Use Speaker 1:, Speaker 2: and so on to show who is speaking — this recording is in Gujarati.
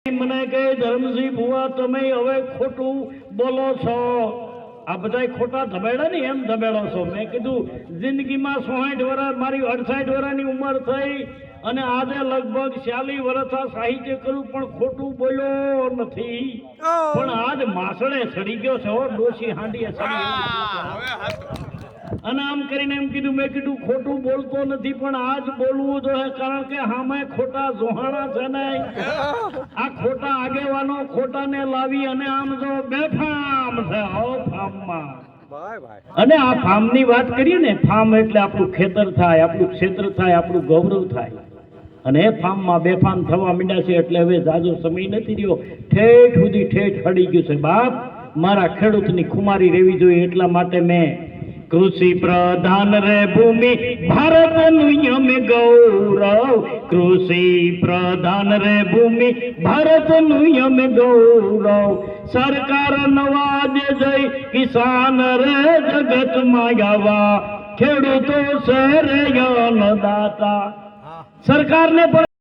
Speaker 1: મને કહે ધર્મસિંહ ભુવા તમે હવે ખોટું બોલો છો, આ બધા ખોટા ધબેડા ને એમ ધબેડો છો. મેં કીધું જિંદગીમાં 60 વર્ષ મારી 68 વર્ષની ઉંમર થઈ અને આજે લગભગ 40 વર્ષ સાહિત્ય કરું પણ ખોટું બોલ્યો નથી. પણ આજ માસડે સડી ગયો છે, ડોશી હાંડીએ સડી. અને આમ કરીને એમ કીધું, મેં કીધું ખોટું બોલતો નથી પણ આજ બોલવું જોઈએ, કારણ કે હામે ખોટા જોહાણા છે ને, આ ખોટા આગેવાનો ખોટાને લાવી અને આમ જો બેફામ છે ફાર્મમાં. અને આ ફાર્મની વાત કરીએ ને, ફાર્મ એટલે આપણું ખેતર થાય, આપણું ક્ષેત્ર થાય, આપણું ગૌરવ થાય. અને એ ફાર્મમાં બેફામ થવા માંડ્યા છે એટલે હવે જાજો સમય નથી રહ્યો, ઠેઠ સુધી ઠેઠ હડી ગયું છે. બાપ મારા ખેડૂતની ખુમારી રહેવી જોઈએ, એટલા માટે મેં કૃષિ પ્રધાન રે ભૂમિ ભારતનું અમે ગૌરવ, કૃષિ પ્રધાન રે ભૂમિ ભારતનું અમે ગૌરવ, સરકાર નવાજે જઈ કિસાન રે જગતમાં આવા, ખેડૂતો છે રે અન્નદાતા. સરકારને પણ